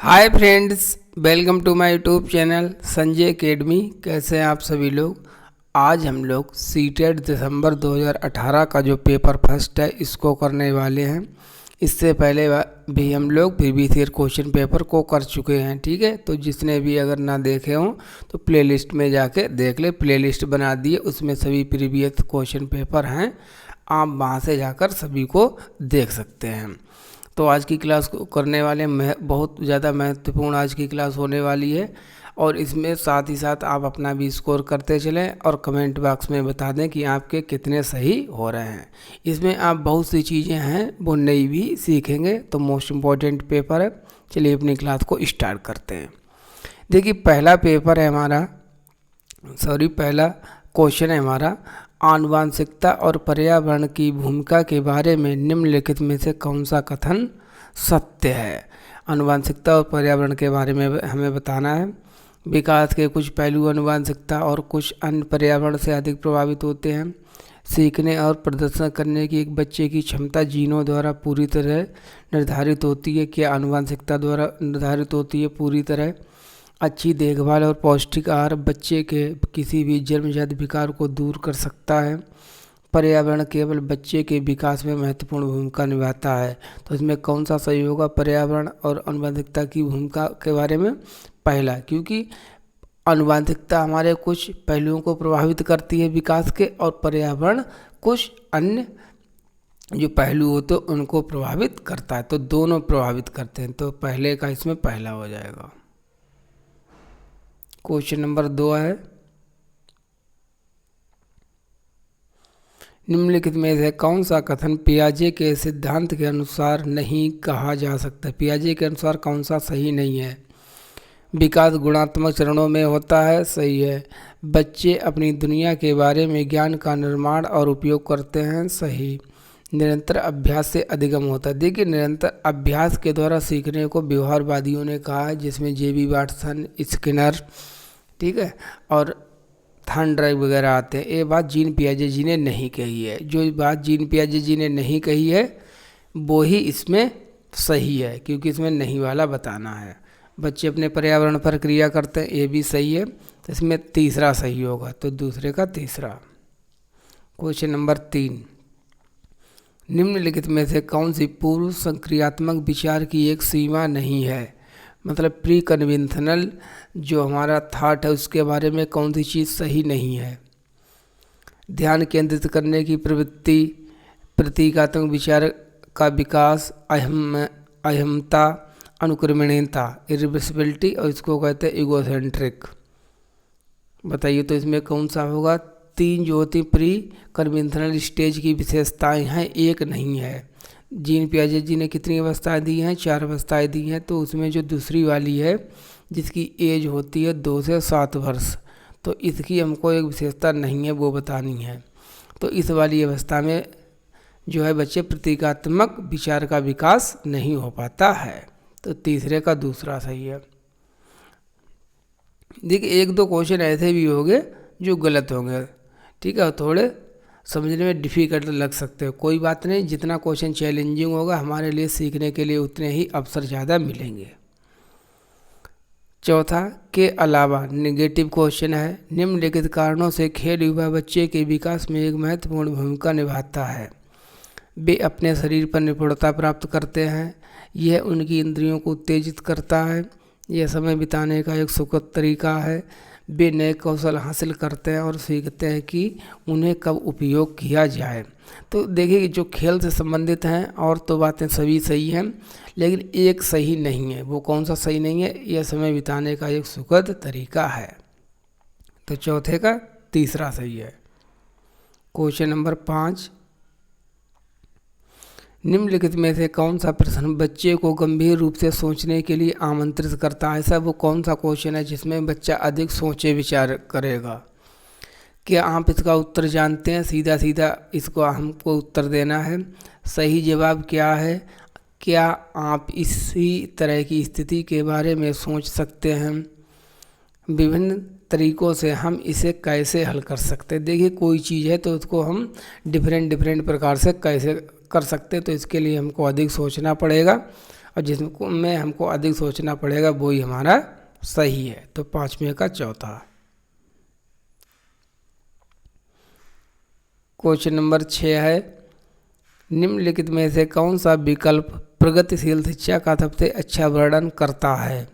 Hi friends, welcome to my YouTube channel Sanjay academy. कैसे हैं आप सभी लोग। आज हम लोग सीटेट दिसंबर 2018 का जो पेपर फर्स्ट है इसको करने वाले हैं। इससे पहले भी हम लोग प्रीवियस ईयर क्वेश्चन पेपर को कर चुके हैं। ठीक है, तो जिसने भी अगर ना देखे हों तो प्लेलिस्ट में जाके देख ले। प्लेलिस्ट बना दिए, उसमें सभी प्रीवियस क्वेश्चन पेपर हैं, आप वहाँ से जाकर सभी को देख सकते हैं। तो आज की क्लास करने वाले बहुत ज़्यादा महत्वपूर्ण आज की क्लास होने वाली है, और इसमें साथ ही साथ आप अपना भी स्कोर करते चलें और कमेंट बॉक्स में बता दें कि आपके कितने सही हो रहे हैं। इसमें आप बहुत सी चीज़ें हैं वो नई भी सीखेंगे, तो मोस्ट इम्पॉर्टेंट पेपर है। चलिए अपनी क्लास को स्टार्ट करते हैं। देखिए पहला पेपर है हमारा, पहला क्वेश्चन है हमारा, आनुवांशिकता और पर्यावरण की भूमिका के बारे में निम्नलिखित में से कौन सा कथन सत्य है। आनुवांशिकता और पर्यावरण के बारे में हमें बताना है। विकास के कुछ पहलू आनुवांशिकता और कुछ अन्य पर्यावरण से अधिक प्रभावित होते हैं। सीखने और प्रदर्शन करने की एक बच्चे की क्षमता जीनों द्वारा पूरी तरह निर्धारित होती है। क्या आनुवांशिकता द्वारा निर्धारित होती है पूरी तरह। अच्छी देखभाल और पौष्टिक आहार बच्चे के किसी भी जन्मजात विकार को दूर कर सकता है। पर्यावरण केवल बच्चे के विकास में महत्वपूर्ण भूमिका निभाता है। तो इसमें कौन सा सही होगा पर्यावरण और आनुवांशिकता की भूमिका के बारे में। पहला, क्योंकि आनुवांशिकता हमारे कुछ पहलुओं को प्रभावित करती है विकास के, और पर्यावरण कुछ अन्य जो पहलू होते हैं उनको प्रभावित करता है। तो दोनों प्रभावित करते हैं, तो पहले का इसमें पहला हो जाएगा। क्वेश्चन नंबर 2 है, निम्नलिखित में से कौन सा कथन पियाजे के सिद्धांत के अनुसार नहीं कहा जा सकता। पियाजे के अनुसार कौन सा सही नहीं है। विकास गुणात्मक चरणों में होता है, सही है। बच्चे अपनी दुनिया के बारे में ज्ञान का निर्माण और उपयोग करते हैं, सही। निरंतर अभ्यास से अधिगम होता है। देखिए निरंतर अभ्यास के द्वारा सीखने को व्यवहारवादियों ने कहा है, जिसमें जे.बी. वाटसन, स्किनर, ठीक है, और थॉर्नडाइक वगैरह आते हैं। ये बात जीन पियाजे जी ने नहीं कही है। जो बात जीन पियाजे जी ने नहीं कही है वो ही इसमें सही है, क्योंकि इसमें नहीं वाला बताना है। बच्चे अपने पर्यावरण पर क्रिया करते हैं, ये भी सही है। तो इसमें तीसरा सही होगा, तो दूसरे का तीसरा। क्वेश्चन नंबर 3, निम्नलिखित में से कौन सी पूर्व संक्रियात्मक विचार की एक सीमा नहीं है। मतलब प्री कन्वेंशनल जो हमारा थाट है उसके बारे में कौन सी चीज़ सही नहीं है। ध्यान केंद्रित करने की प्रवृत्ति, प्रतीकात्मक विचार का विकास, अहमता, अनुक्रमणीयता, इरिवर्सिबिलिटी, और इसको कहते हैं इगोसेंट्रिक। बताइए तो इसमें कौन सा होगा। 3 जो होती प्री कन्वेंशनल स्टेज की विशेषताएं हैं, एक नहीं है। जीन पियाजे जी ने कितनी अवस्थाएं दी हैं, 4 अवस्थाएं दी हैं। तो उसमें जो दूसरी वाली है जिसकी एज होती है 2 से 7 वर्ष, तो इसकी हमको एक विशेषता नहीं है वो बतानी है। तो इस वाली अवस्था में जो है बच्चे प्रतीकात्मक विचार का विकास नहीं हो पाता है। तो तीसरे का दूसरा सही है। देखिए 1-2 क्वेश्चन ऐसे भी होंगे जो गलत होंगे, ठीक है, थोड़े समझने में डिफ़िकल्ट लग सकते हो। कोई बात नहीं, जितना क्वेश्चन चैलेंजिंग होगा हमारे लिए सीखने के लिए उतने ही अवसर ज़्यादा मिलेंगे। चौथा, के अलावा नेगेटिव क्वेश्चन है, निम्नलिखित कारणों से खेल युवा बच्चे के विकास में एक महत्वपूर्ण भूमिका निभाता है। वे अपने शरीर पर निपुणता प्राप्त करते हैं, यह उनकी इंद्रियों को उत्तेजित करता है, यह समय बिताने का एक सुखद तरीका है, वे नए कौशल हासिल करते हैं और सीखते हैं कि उन्हें कब उपयोग किया जाए। तो देखिए जो खेल से संबंधित हैं और तो बातें सभी सही हैं, लेकिन एक सही नहीं है। वो कौन सा सही नहीं है, यह समय बिताने का एक सुखद तरीका है। तो चौथे का तीसरा सही है। क्वेश्चन नंबर 5, निम्नलिखित में से कौन सा प्रश्न बच्चे को गंभीर रूप से सोचने के लिए आमंत्रित करता है। ऐसा वो कौन सा क्वेश्चन है जिसमें बच्चा अधिक सोचे विचार करेगा। क्या आप इसका उत्तर जानते हैं। सीधा सीधा इसको हमको उत्तर देना है। सही जवाब क्या है। क्या आप इसी तरह की स्थिति के बारे में सोच सकते हैं। विभिन्न तरीक़ों से हम इसे कैसे हल कर सकते हैं। देखिए कोई चीज़ है तो उसको हम डिफरेंट प्रकार से कैसे कर सकते हैं, तो इसके लिए हमको अधिक सोचना पड़ेगा और जिसमें हमको अधिक सोचना पड़ेगा वही हमारा सही है। तो 5वें का चौथा। क्वेश्चन नंबर 6 है, निम्नलिखित में से कौन सा विकल्प प्रगतिशील शिक्षा का सबसे अच्छा वर्णन करता है?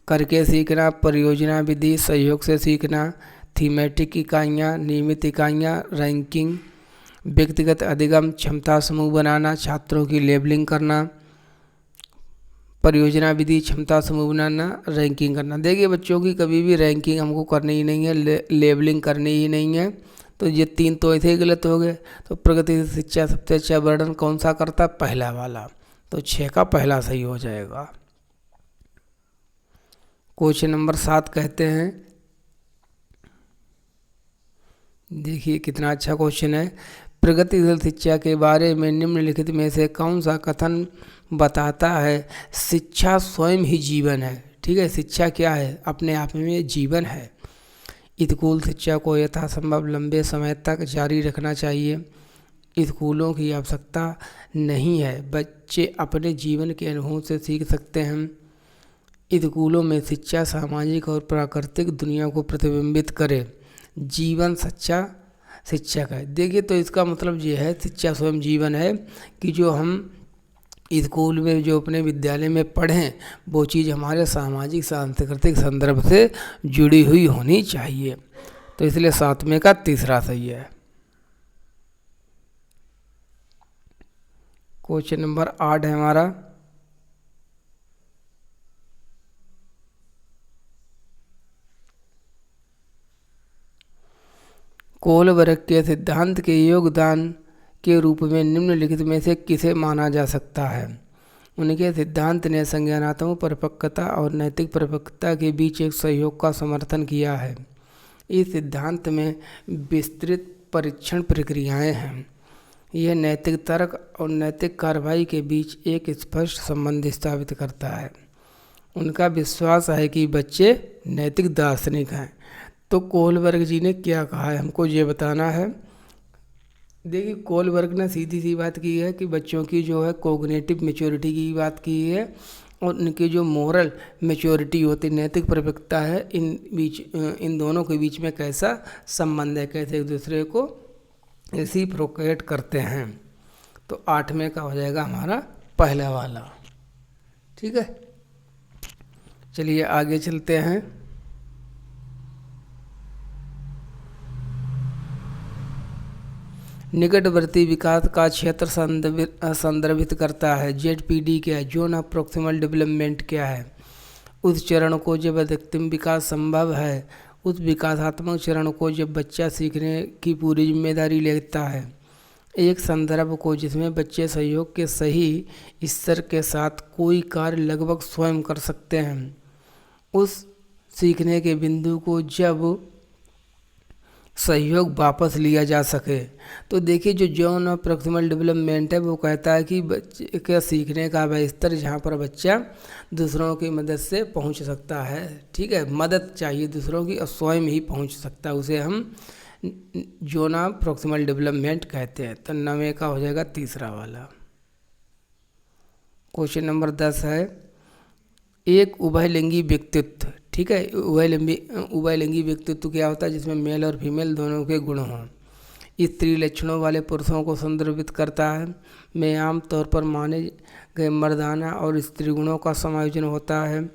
करके सीखना, परियोजना विधि, सहयोग से सीखना, थीमेटिक इकाइयाँ, नियमित इकाइयाँ, रैंकिंग, व्यक्तिगत अधिगम, क्षमता समूह बनाना, छात्रों की लेबलिंग करना, परियोजना विधि, क्षमता समूह बनाना, रैंकिंग करना। देखिए बच्चों की कभी भी रैंकिंग हमको करनी ही नहीं है, लेबलिंग करनी ही नहीं है। तो ये 3 तो ऐसे ही गलत हो गए। तो प्रगतिशील शिक्षा सबसे अच्छा वर्णन कौन सा करता? पहला वाला। तो 6 का पहला सही हो जाएगा। क्वेश्चन नंबर 7 कहते हैं, देखिए कितना अच्छा क्वेश्चन है। प्रगतिशील शिक्षा के बारे में निम्नलिखित में से कौन सा कथन बताता है शिक्षा स्वयं ही जीवन है? ठीक है, शिक्षा क्या है? अपने आप में जीवन है। स्कूल शिक्षा को यथासंभव लंबे समय तक जारी रखना चाहिए। स्कूलों की आवश्यकता नहीं है, बच्चे अपने जीवन के अनुभव से सीख सकते हैं। स्कूलों में शिक्षा सामाजिक और प्राकृतिक दुनिया को प्रतिबिंबित करे। जीवन सच्चा शिक्षक है। देखिए तो इसका मतलब ये है शिक्षा स्वयं जीवन है कि जो हम स्कूल में जो अपने विद्यालय में पढ़ें वो चीज़ हमारे सामाजिक सांस्कृतिक संदर्भ से जुड़ी हुई होनी चाहिए। तो इसलिए 7वें का तीसरा सही है। क्वेश्चन नंबर 8 है हमारा, कोलबर्ग के सिद्धांत के योगदान के रूप में निम्नलिखित में से किसे माना जा सकता है? उनके सिद्धांत ने संज्ञानात्मक परिपक्वता और नैतिक परिपक्वता के बीच एक सहयोग का समर्थन किया है। इस सिद्धांत में विस्तृत परीक्षण प्रक्रियाएं हैं। यह नैतिक तर्क और नैतिक कार्रवाई के बीच एक स्पष्ट संबंध स्थापित करता है। उनका विश्वास है कि बच्चे नैतिक दार्शनिक हैं। तो कोलबर्ग जी ने क्या कहा है हमको ये बताना है। देखिए कोलबर्ग ने सीधी सी बात की है कि बच्चों की जो है कोग्निटिव मैच्योरिटी की बात की है और उनकी जो मोरल मैच्योरिटी होती, नैतिक परिपक्वता है, इन दोनों के बीच में कैसा संबंध है, कैसे एक दूसरे को रेसिप्रोकेट करते हैं। तो 8वें का हो जाएगा हमारा पहला वाला। ठीक है, चलिए आगे चलते हैं। निकटवर्ती विकास का क्षेत्र संदर्भित करता है। ZPD क्या है? जोन ऑफ प्रॉक्सिमल डेवलपमेंट क्या है? उस चरण को जब अधिकतम विकास संभव है, उस विकासात्मक चरण को जब बच्चा सीखने की पूरी जिम्मेदारी लेता है। एक संदर्भ को जिसमें बच्चे सहयोग के सही स्तर के साथ कोई कार्य लगभग स्वयं कर सकते हैं। उस सीखने के बिंदु को जब सहयोग वापस लिया जा सके। तो देखिए जो जोन ऑफ प्रॉक्सिमल डेवलपमेंट है वो कहता है कि बच्चे के सीखने का वह स्तर जहाँ पर बच्चा दूसरों की मदद से पहुँच सकता है। ठीक है, मदद चाहिए दूसरों की और स्वयं ही पहुँच सकता है, उसे हम जोन ऑफ प्रॉक्सिमल डेवलपमेंट कहते हैं। तो 9वें का हो जाएगा तीसरा वाला। क्वेश्चन नंबर 10 है, एक उभयलिंगी व्यक्तित्व। ठीक है, उभयलिंगी व्यक्तित्व क्या होता है? जिसमें मेल और फीमेल दोनों के गुण हों। स्त्री लक्षणों वाले पुरुषों को संदर्भित करता है। में आम तौर पर माने गए मर्दाना और स्त्री गुणों का समायोजन होता है।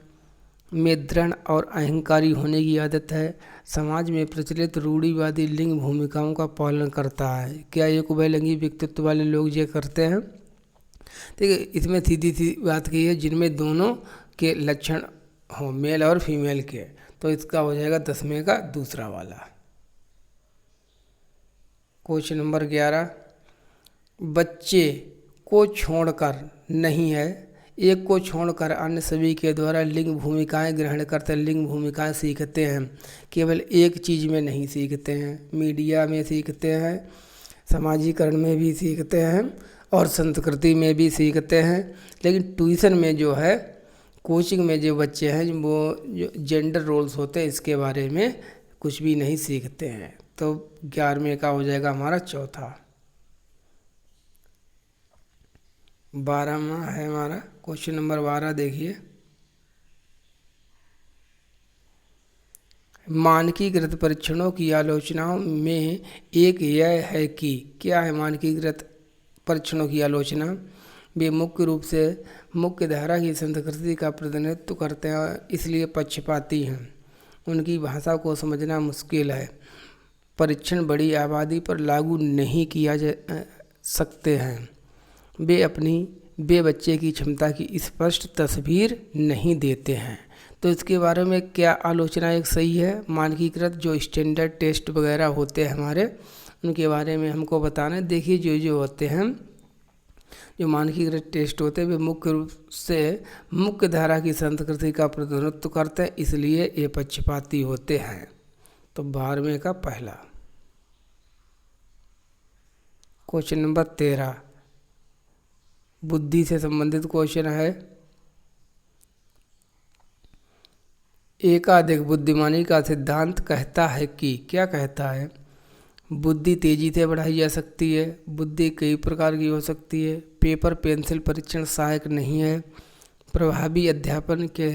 में दृढ़ और अहंकारी होने की आदत है। समाज में प्रचलित रूढ़िवादी लिंग भूमिकाओं का पालन करता है। क्या एक उभयलिंगी व्यक्तित्व वाले लोग ये करते हैं? ठीक है, इसमें सीधी सी बात की है जिनमें दोनों के लक्षण हो, मेल और फीमेल के। तो इसका हो जाएगा 10वें का दूसरा वाला। क्वेश्चन नंबर 11, बच्चे को छोड़कर नहीं है, एक को छोड़कर अन्य सभी के द्वारा लिंग भूमिकाएं ग्रहण करते, लिंग भूमिकाएं सीखते हैं। केवल एक चीज़ में नहीं सीखते हैं, मीडिया में सीखते हैं, समाजीकरण में भी सीखते हैं और संस्कृति में भी सीखते हैं। लेकिन ट्यूशन में जो है, कोचिंग में जो बच्चे हैं वो जो जेंडर रोल्स होते हैं इसके बारे में कुछ भी नहीं सीखते हैं। तो 11वें का हो जाएगा हमारा चौथा। 12वां है हमारा क्वेश्चन नंबर 12 देखिए, मानकीकृत परीक्षणों की आलोचनाओं में एक यह है कि क्या है मानकीकृत परीक्षणों की आलोचना, वे मुख्य रूप से मुख्य धारा की संस्कृति का प्रतिनिधित्व करते हैं, इसलिए पक्षपाती हैं। उनकी भाषा को समझना मुश्किल है। परीक्षण बड़ी आबादी पर लागू नहीं किया जा सकते हैं। वे बच्चे की क्षमता की स्पष्ट तस्वीर नहीं देते हैं। तो इसके बारे में क्या आलोचना एक सही है? मानकीकृत जो स्टैंडर्ड टेस्ट वगैरह होते हैं हमारे, उनके बारे में हमको बताना है। देखिए जो होते हैं, जो मानकीकृत टेस्ट होते हैं वे मुख्य रूप से मुख्य धारा की संस्कृति का प्रतिनिधित्व करते हैं, इसलिए ये पक्षपाती होते हैं। तो 12वें का पहला। क्वेश्चन नंबर 13 बुद्धि से संबंधित क्वेश्चन है। एकाधिक बुद्धिमानी का सिद्धांत कहता है कि, क्या कहता है? बुद्धि तेजी से बढ़ाई जा सकती है। बुद्धि कई प्रकार की हो सकती है। पेपर पेंसिल परीक्षण सहायक नहीं है। प्रभावी अध्यापन के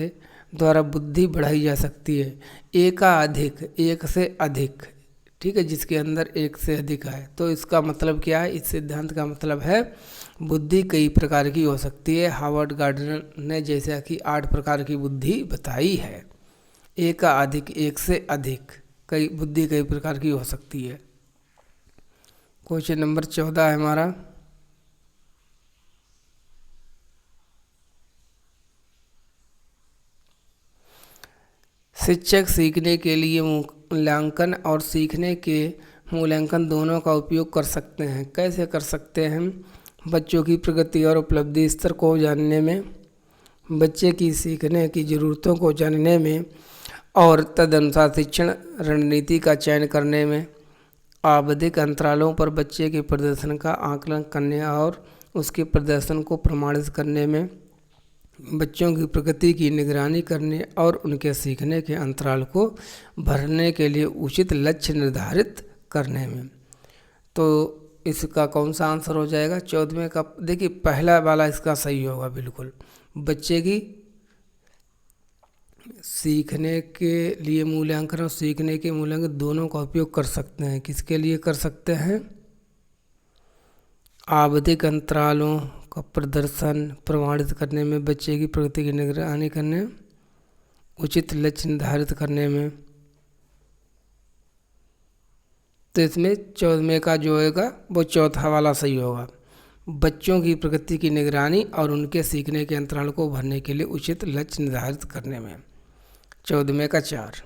द्वारा बुद्धि बढ़ाई जा सकती है। एकाधिक, एक से अधिक, ठीक है, जिसके अंदर एक से अधिक है। तो इसका मतलब क्या है? इस सिद्धांत का मतलब है बुद्धि कई प्रकार की हो सकती है। हार्वर्ड गार्डनर ने जैसा कि 8 प्रकार की बुद्धि बताई है। एकाधिक, एक से अधिक, बुद्धि कई प्रकार की हो सकती है। क्वेश्चन नंबर 14 है हमारा, शिक्षक सीखने के लिए मूल्यांकन और सीखने के मूल्यांकन दोनों का उपयोग कर सकते हैं। कैसे कर सकते हैं? बच्चों की प्रगति और उपलब्धि स्तर को जानने में, बच्चे की सीखने की ज़रूरतों को जानने में और तदनुसार शिक्षण रणनीति का चयन करने में, आवधिक अंतरालों पर बच्चे के प्रदर्शन का आकलन करने और उसके प्रदर्शन को प्रमाणित करने में, बच्चों की प्रगति की निगरानी करने और उनके सीखने के अंतराल को भरने के लिए उचित लक्ष्य निर्धारित करने में। तो इसका कौन सा आंसर हो जाएगा? 14वें का। देखिए पहला वाला इसका सही होगा बिल्कुल। बच्चे की सीखने के लिए मूल्यांकन और सीखने के मूल्यांकन दोनों का उपयोग कर सकते हैं। किसके लिए कर सकते हैं? आवधिक अंतरालों का प्रदर्शन प्रमाणित करने में, बच्चे की प्रगति की निगरानी करने, उचित लक्ष्य निर्धारित करने में। तो इसमें 14वें का जो होगा वो चौथा वाला सही होगा। बच्चों की प्रगति की निगरानी और उनके सीखने के अंतराल को भरने के लिए उचित लक्ष्य निर्धारित करने में। 14वें का 4।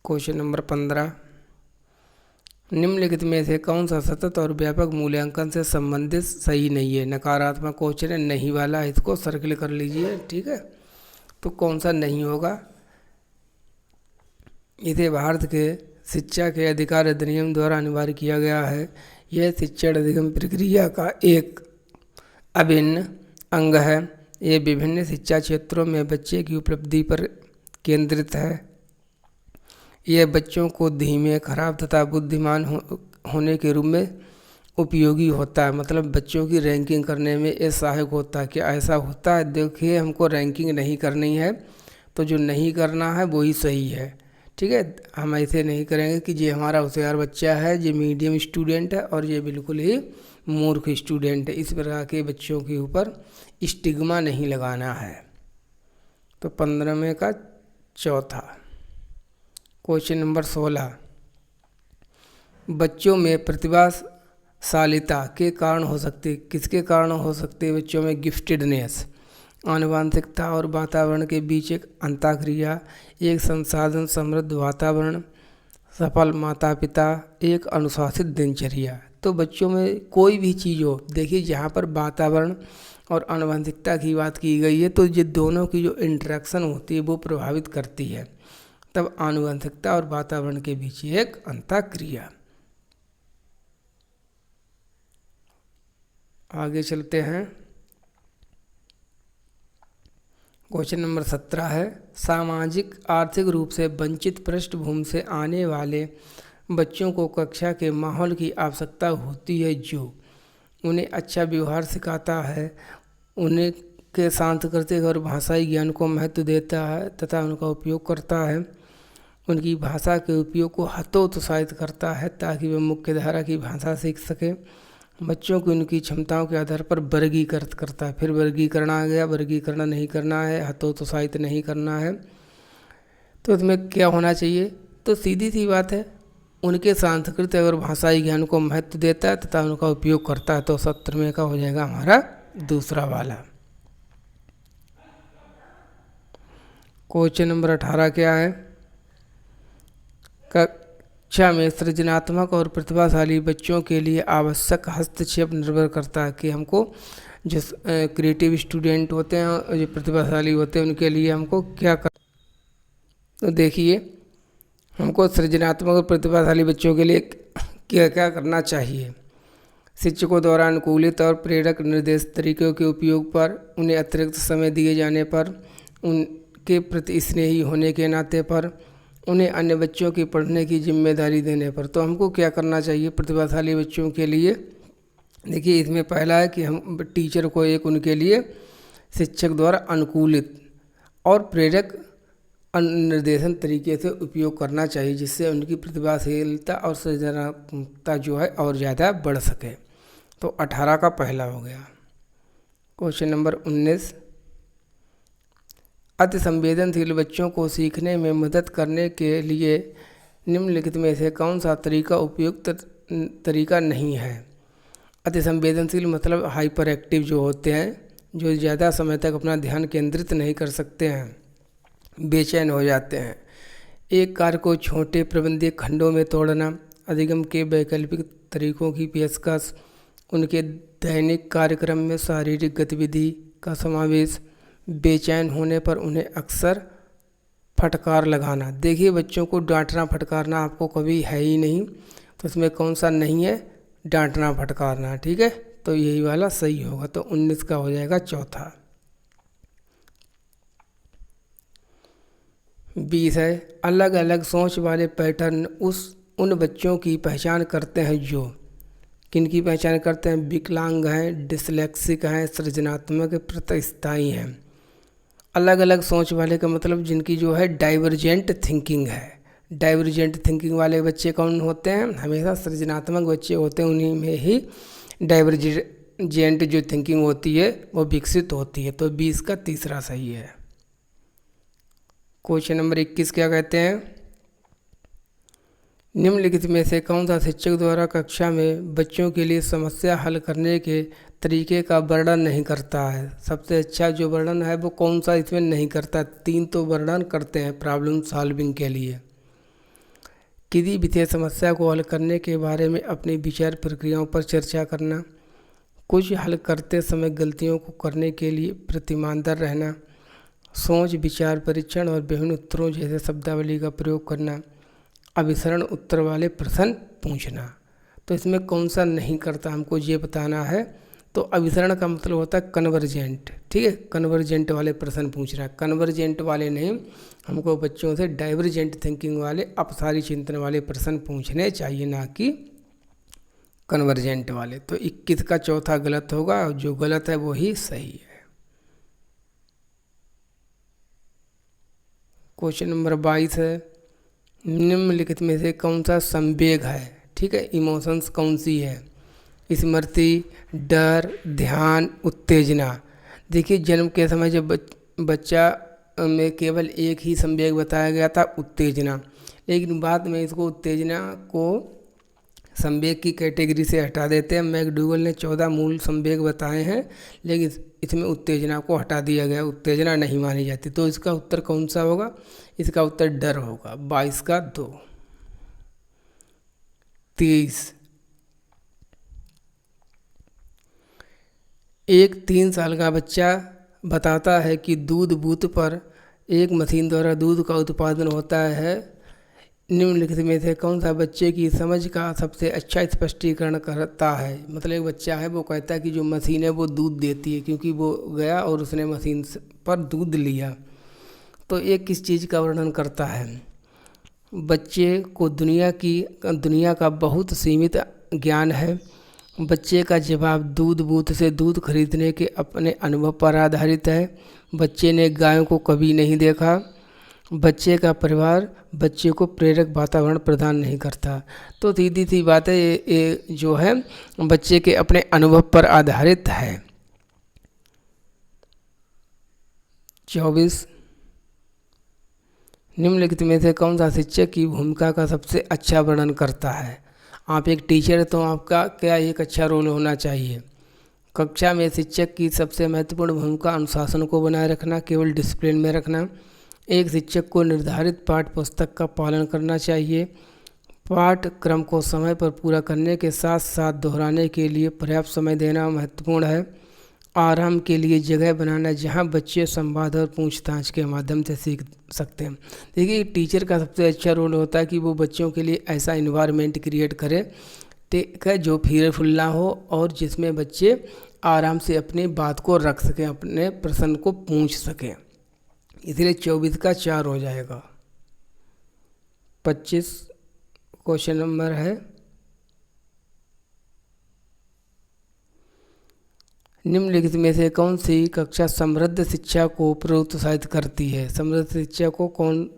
क्वेश्चन नंबर 15, निम्नलिखित में से कौन सा सतत और व्यापक मूल्यांकन से संबंधित सही नहीं है? नकारात्मक क्वेश्चन है, नहीं वाला, इसको सर्किल कर लीजिए, ठीक है। तो कौन सा नहीं होगा? इसे भारत के शिक्षा के अधिकार अधिनियम द्वारा अनिवार्य किया गया है। यह शिक्षण अधिगम प्रक्रिया का एक अभिन्न अंग है। ये विभिन्न शिक्षा क्षेत्रों में बच्चे की उपलब्धि पर केंद्रित है। यह बच्चों को धीमे, खराब तथा बुद्धिमान होने के रूप में उपयोगी होता है। मतलब बच्चों की रैंकिंग करने में ये सहायक होता है। कि ऐसा होता है, देखिए हमको रैंकिंग नहीं करनी है तो जो नहीं करना है वही सही है, ठीक है। हम ऐसे नहीं करेंगे कि ये हमारा होशियार बच्चा है, ये मीडियम स्टूडेंट है और ये बिल्कुल ही मूर्ख स्टूडेंट है। इस प्रकार के बच्चों के ऊपर स्टिग्मा नहीं लगाना है। तो 15वें का चौथा। क्वेश्चन नंबर 16, बच्चों में प्रतिभाशालिता के कारण हो सकती है। किसके कारण हो सकती है? बच्चों में गिफ्टेडनेस, आनुवंशिकता और वातावरण के बीच एक अंतःक्रिया, एक संसाधन समृद्ध वातावरण, सफल माता पिता, एक अनुशासित दिनचर्या। तो बच्चों में कोई भी चीज़ हो, देखिए जहाँ पर वातावरण और आनुवंशिकता की बात की गई है तो ये दोनों की जो इंटरेक्शन होती है वो प्रभावित करती है। तब आनुवंशिकता और वातावरण के बीच एक अंतःक्रिया। आगे चलते हैं। क्वेश्चन नंबर 17 है, सामाजिक आर्थिक रूप से वंचित पृष्ठभूमि से आने वाले बच्चों को कक्षा के माहौल की आवश्यकता होती है जो उन्हें अच्छा व्यवहार सिखाता है, उन्हें के सांस्कृतिक और भाषाई ज्ञान को महत्व देता है तथा उनका उपयोग करता है। उनकी भाषा के उपयोग को हतोत्साहित करता है ताकि वे मुख्य धारा की भाषा सीख सकें। बच्चों को उनकी क्षमताओं के आधार पर वर्गीकृत करता है। फिर वर्गीकरण आ गया, वर्गीकरण नहीं करना है, हतोत्साहित नहीं करना है। तो इसमें क्या होना चाहिए? तो सीधी सी बात है, उनके सांस्कृतिक और भाषाई ज्ञान को महत्व देता है तथा उनका उपयोग करता है। तो 70वें का हो जाएगा हमारा दूसरा वाला। क्वेश्चन नंबर 18 क्या है? कक्षा में सृजनात्मक और प्रतिभाशाली बच्चों के लिए आवश्यक हस्तक्षेप निर्भर करता है कि हमको जो क्रिएटिव स्टूडेंट होते हैं और जो प्रतिभाशाली होते हैं उनके लिए हमको क्या कर। तो देखिए, हमको सृजनात्मक और प्रतिभाशाली बच्चों के लिए क्या क्या करना चाहिए। शिक्षकों द्वारा अनुकूलित और प्रेरक निर्देश तरीकों के उपयोग पर, उन्हें अतिरिक्त समय दिए जाने पर, उनके प्रति स्नेही होने के नाते पर, उन्हें अन्य बच्चों की पढ़ने की जिम्मेदारी देने पर। तो हमको क्या करना चाहिए प्रतिभाशाली बच्चों के लिए? देखिए, इसमें पहला है कि हम टीचर को एक उनके लिए शिक्षक द्वारा अनुकूलित और प्रेरक निर्देशन तरीके से उपयोग करना चाहिए, जिससे उनकी प्रतिभाशीलता और सृजनात्मकता जो है और ज़्यादा बढ़ सके। तो 18 का पहला हो गया। क्वेश्चन नंबर 19, अति संवेदनशील बच्चों को सीखने में मदद करने के लिए निम्नलिखित में से कौन सा तरीका उपयुक्त तरीका नहीं है? अति संवेदनशील मतलब हाइपर एक्टिव जो होते हैं, जो ज़्यादा समय तक अपना ध्यान केंद्रित नहीं कर सकते हैं, बेचैन हो जाते हैं। एक कार्य को छोटे प्रबंधित खंडों में तोड़ना, अधिगम के वैकल्पिक तरीकों की पेशकश, उनके दैनिक कार्यक्रम में शारीरिक गतिविधि का समावेश, बेचैन होने पर उन्हें अक्सर फटकार लगाना। देखिए, बच्चों को डांटना फटकारना आपको कभी है ही नहीं, तो इसमें कौन सा नहीं है? डांटना फटकारना। ठीक है, तो यही वाला सही होगा। तो 19 का हो जाएगा चौथा। 20 है, अलग अलग सोच वाले पैटर्न उन बच्चों की पहचान करते हैं जो किनकी पहचान करते हैं? विकलांग हैं, डिसलेक्सिक हैं, सृजनात्मक प्रतिस्थायी हैं। अलग अलग सोच वाले का मतलब जिनकी जो है डाइवर्जेंट थिंकिंग है। डाइवर्जेंट थिंकिंग वाले बच्चे कौन होते हैं? हमेशा सृजनात्मक बच्चे होते हैं, उन्हीं में ही डाइवर्जेंट जो थिंकिंग होती है वो विकसित होती है। तो 20 का तीसरा सही है। क्वेश्चन नंबर 21 क्या कहते हैं? निम्नलिखित में से कौन सा शिक्षक द्वारा कक्षा में बच्चों के लिए समस्या हल करने के तरीके का वर्णन नहीं करता है? सबसे अच्छा जो वर्णन है वो कौन सा इसमें नहीं करता? 3 तो वर्णन करते हैं प्रॉब्लम सॉल्विंग के लिए। किसी विशेष समस्या को हल करने के बारे में अपनी विचार प्रक्रियाओं पर चर्चा करना, कुछ हल करते समय गलतियों को करने के लिए प्रतिमानदार रहना, सोच विचार परीक्षण और विभिन्न उत्तरों जैसे शब्दावली का प्रयोग करना, अभिसरण उत्तर वाले प्रश्न पूछना। तो इसमें कौन सा नहीं करता हमको ये बताना है। तो अभिसरण का मतलब होता है कन्वर्जेंट। ठीक है, कन्वर्जेंट वाले प्रश्न पूछना। कन्वर्जेंट वाले नहीं, हमको बच्चों से डाइवर्जेंट थिंकिंग वाले अपसारी चिंतन वाले प्रश्न पूछने चाहिए, ना कि कन्वर्जेंट वाले। तो 21 का चौथा गलत होगा और जो गलत है वो ही सही है। क्वेश्चन नंबर 22 है, निम्नलिखित में से कौन सा संवेग है? ठीक है, इमोशंस कौन सी है? स्मृति, डर, ध्यान, उत्तेजना। देखिए, जन्म के समय जब बच्चा में केवल एक ही संवेग बताया गया था, उत्तेजना, लेकिन बाद में इसको उत्तेजना को संवेग की कैटेगरी से हटा देते हैं। मैकडूगल ने 14 मूल संवेग बताए हैं, लेकिन इसमें उत्तेजना को हटा दिया गया, उत्तेजना नहीं मानी जाती। तो इसका उत्तर कौन सा होगा? इसका उत्तर डर होगा। 22 का 2। 23, एक 3 साल का बच्चा बताता है कि दूध बूथ पर एक मशीन द्वारा दूध का उत्पादन होता है। निम्नलिखित में से कौन सा बच्चे की समझ का सबसे अच्छा स्पष्टीकरण करता है? मतलब एक बच्चा है, वो कहता है कि जो मशीन है वो दूध देती है, क्योंकि वो गया और उसने मशीन पर दूध लिया। तो ये किस चीज़ का वर्णन करता है? बच्चे को दुनिया का बहुत सीमित ज्ञान है, बच्चे का जवाब दूध बूथ से दूध खरीदने के अपने अनुभव पर आधारित है। बच्चे ने गायों को कभी नहीं देखा। बच्चे का परिवार बच्चे को प्रेरक वातावरण प्रदान नहीं करता। तो सीधी सी बात है, ये जो है बच्चे के अपने अनुभव पर आधारित है। 24 निम्नलिखित में से कौन सा शिक्षक की भूमिका का सबसे अच्छा वर्णन करता है। आप एक टीचर तो आपका क्या एक अच्छा रोल होना चाहिए। कक्षा में शिक्षक की सबसे महत्वपूर्ण भूमिका अनुशासन को बनाए रखना, केवल डिसिप्लिन में रखना। एक शिक्षक को निर्धारित पाठ्य पुस्तक का पालन करना चाहिए। पाठ्यक्रम को समय पर पूरा करने के साथ साथ दोहराने के लिए पर्याप्त समय देना महत्वपूर्ण है। आराम के लिए जगह बनाना जहां बच्चे संवाद और पूछताछ के माध्यम से सीख सकते हैं। देखिए, टीचर का सबसे अच्छा रोल होता है कि वो बच्चों के लिए ऐसा इन्वायरमेंट क्रिएट करे, ठीक है, जो फीयरफुल ना हो और जिसमें बच्चे आराम से अपनी बात को रख सकें, अपने प्रश्न को पूछ सकें। इसलिए 24 का 4 हो जाएगा। 25 क्वेश्चन नंबर है, निम्नलिखित में से कौन सी कक्षा समृद्ध शिक्षा को प्रोत्साहित करती है। समृद्ध शिक्षा को कौन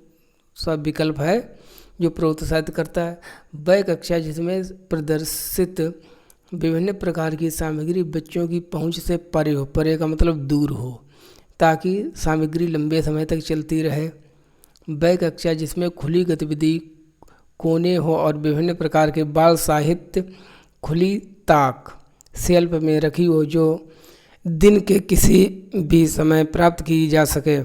सा विकल्प है जो प्रोत्साहित करता है। वह कक्षा जिसमें प्रदर्शित विभिन्न प्रकार की सामग्री बच्चों की पहुंच से परे हो, परे का मतलब दूर हो, ताकि सामग्री लंबे समय तक चलती रहे। वह कक्षा जिसमें खुली गतिविधि कोने हो और विभिन्न प्रकार के बाल साहित्य खुली ताक शेल्फ में रखी हो, जो दिन के किसी भी समय प्राप्त की जा सके,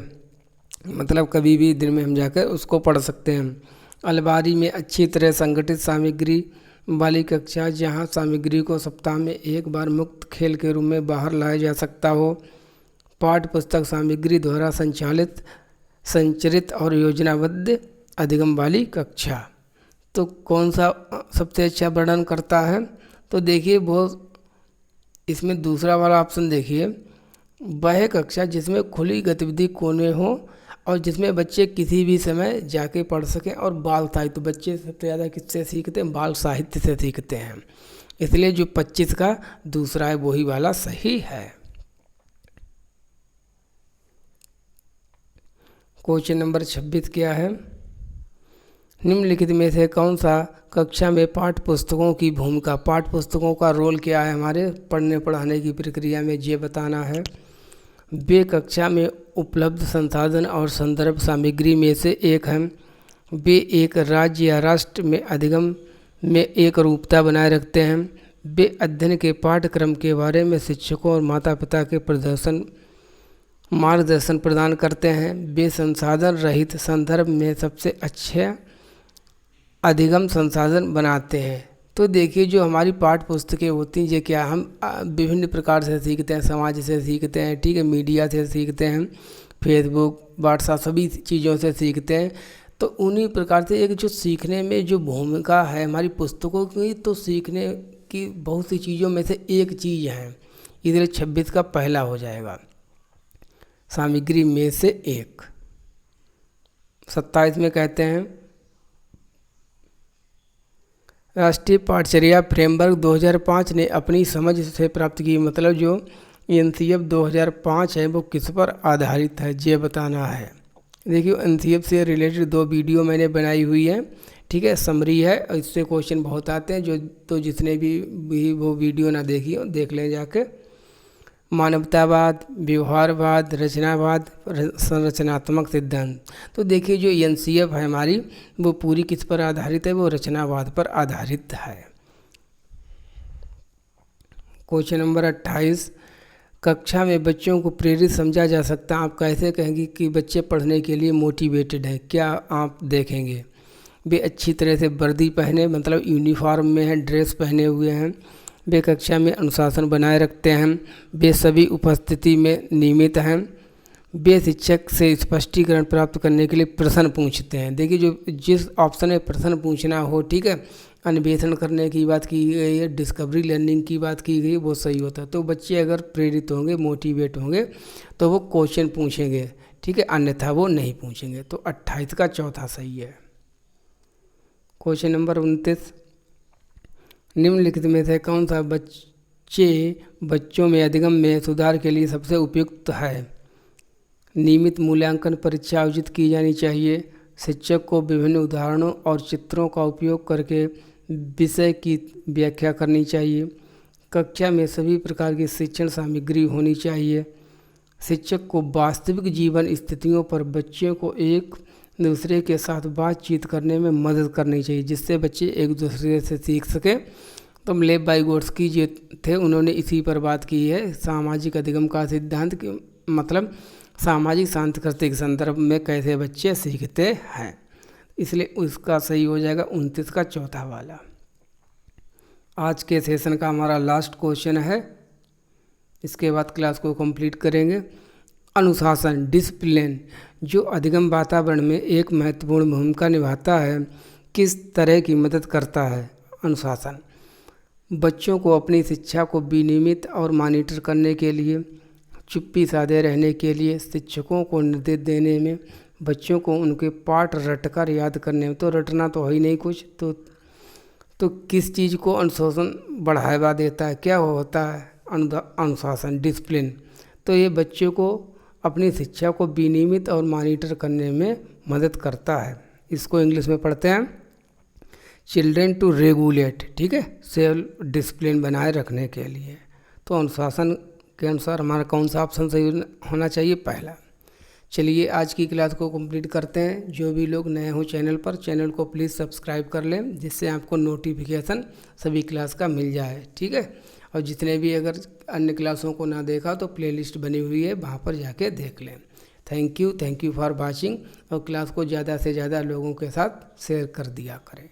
मतलब कभी भी दिन में हम जाकर उसको पढ़ सकते हैं। अलमारी में अच्छी तरह संगठित सामग्री वाली कक्षा जहां सामग्री को सप्ताह में एक बार मुक्त खेल के रूप में बाहर लाया जा सकता हो। पाठ्य पुस्तक सामग्री द्वारा संचालित, संचरित और योजनाबद्ध अधिगम वाली कक्षा। तो कौन सा सबसे अच्छा वर्णन करता है। तो देखिए, बहुत इसमें दूसरा वाला ऑप्शन देखिए, वह कक्षा जिसमें खुली गतिविधि कोने हो और जिसमें बच्चे किसी भी समय जाके पढ़ सकें और बाल साहित्य, बच्चे सबसे ज़्यादा किससे सीखते हैं, बाल साहित्य से सीखते हैं। इसलिए जो 25 का दूसरा है वही वाला सही है। क्वेश्चन नंबर 26 क्या है, निम्नलिखित में से कौन सा कक्षा में पाठ्य पुस्तकों की भूमिका, पाठ्य पुस्तकों का रोल क्या है हमारे पढ़ने पढ़ाने की प्रक्रिया में, ये बताना है। वे कक्षा में उपलब्ध संसाधन और संदर्भ सामग्री में से एक हैं। वे एक राज्य या राष्ट्र में अधिगम में एक रूपता बनाए रखते हैं। वे अध्ययन के पाठ्यक्रम के बारे में शिक्षकों और माता पिता के मार्गदर्शन प्रदान करते हैं। वे संसाधन रहित संदर्भ में सबसे अच्छे अधिगम संसाधन बनाते हैं। तो देखिए, जो हमारी पाठ्य पुस्तकें होती हैं ये क्या, हम विभिन्न प्रकार से सीखते हैं, समाज से सीखते हैं, ठीक है, मीडिया से सीखते हैं, फेसबुक व्हाट्सएप सभी चीज़ों से सीखते हैं। तो उन्हीं प्रकार से एक जो सीखने में जो भूमिका है हमारी पुस्तकों की, तो सीखने की बहुत सी चीज़ों में से एक चीज़ है। इसलिए 26 का पहला हो जाएगा, सामग्री में से एक। 27 में कहते हैं, राष्ट्रीय पाठचर्या फ्रेमवर्क 2005 ने अपनी समझ से प्राप्त की, मतलब जो NCF 2005 है वो किस पर आधारित है ये बताना है। देखिए, NCF से रिलेटेड 2 वीडियो मैंने बनाई हुई है, ठीक है, समरी है, इससे क्वेश्चन बहुत आते हैं। जो तो जिसने भी वो वीडियो ना देखी हो देख लें जाके। मानवतावाद, व्यवहारवाद, रचनावाद, संरचनात्मक सिद्धांत। तो देखिए, जो NCF है हमारी वो पूरी किस पर आधारित है, वो रचनावाद पर आधारित है। क्वेश्चन नंबर 28, कक्षा में बच्चों को प्रेरित समझा जा सकता है। आप कैसे कहेंगे कि बच्चे पढ़ने के लिए मोटिवेटेड हैं, क्या आप देखेंगे। वे अच्छी तरह से वर्दी पहने, मतलब यूनिफॉर्म में हैं, ड्रेस पहने हुए हैं। वे कक्षा में अनुशासन बनाए रखते हैं। वे सभी उपस्थिति में नियमित हैं। वे शिक्षक से स्पष्टीकरण प्राप्त करने के लिए प्रश्न पूछते हैं। देखिए, जो जिस ऑप्शन में प्रश्न पूछना हो, ठीक है, अन्वेषण करने की बात की गई है, डिस्कवरी लर्निंग की बात की गई, वो सही होता है। तो बच्चे अगर प्रेरित होंगे, मोटिवेट होंगे, तो वो क्वेश्चन पूछेंगे, ठीक है, अन्यथा वो नहीं पूछेंगे। तो 28 का चौथा सही है। क्वेश्चन नंबर 29, निम्नलिखित में से कौन सा बच्चों में अधिगम में सुधार के लिए सबसे उपयुक्त है? नियमित मूल्यांकन परीक्षा आयोजित की जानी चाहिए। शिक्षक को विभिन्न उदाहरणों और चित्रों का उपयोग करके विषय की व्याख्या करनी चाहिए। कक्षा में सभी प्रकार की शिक्षण सामग्री होनी चाहिए। शिक्षक को वास्तविक जीवन स्थितियों पर बच्चों को एक दूसरे के साथ बातचीत करने में मदद करनी चाहिए, जिससे बच्चे एक दूसरे से सीख सकें। तो लेव-वाइगोट्स्की जो थे उन्होंने इसी पर बात की है। सामाजिक अधिगम का सिद्धांत के मतलब सामाजिक सांस्कृतिक संदर्भ में कैसे बच्चे सीखते हैं, इसलिए उसका सही हो जाएगा 29 का चौथा वाला। आज के सेशन का हमारा लास्ट क्वेश्चन है, इसके बाद क्लास को कंप्लीट करेंगे। अनुशासन डिसिप्लिन जो अधिगम वातावरण में एक महत्वपूर्ण भूमिका निभाता है, किस तरह की मदद करता है? अनुशासन बच्चों को अपनी शिक्षा को विनियमित और मॉनिटर करने के लिए, चुप्पी साधे रहने के लिए, शिक्षकों को निर्देश देने में, बच्चों को उनके पाठ रटकर याद करने में। तो रटना तो है ही नहीं कुछ, तो किस चीज़ को अनुशासन बढ़ावा देता है, क्या होता है अनुशासन डिसिप्लिन? तो ये बच्चों को अपनी शिक्षा को विनियमित और मॉनिटर करने में मदद करता है। इसको इंग्लिश में पढ़ते हैं चिल्ड्रेन टू रेगुलेट, ठीक है, सेल्फ डिसिप्लिन बनाए रखने के लिए। तो अनुशासन के अनुसार हमारा कौन सा ऑप्शन सही होना चाहिए? पहला। चलिए आज की क्लास को कंप्लीट करते हैं। जो भी लोग नए हो चैनल पर, चैनल को प्लीज़ सब्सक्राइब कर लें, जिससे आपको नोटिफिकेशन सभी क्लास का मिल जाए, ठीक है। और जितने भी अगर अन्य क्लासों को ना देखा तो प्लेलिस्ट बनी हुई है, वहाँ पर जाके देख लें। Thank you for watching. और क्लास को ज़्यादा से ज़्यादा लोगों के साथ शेयर कर दिया करें।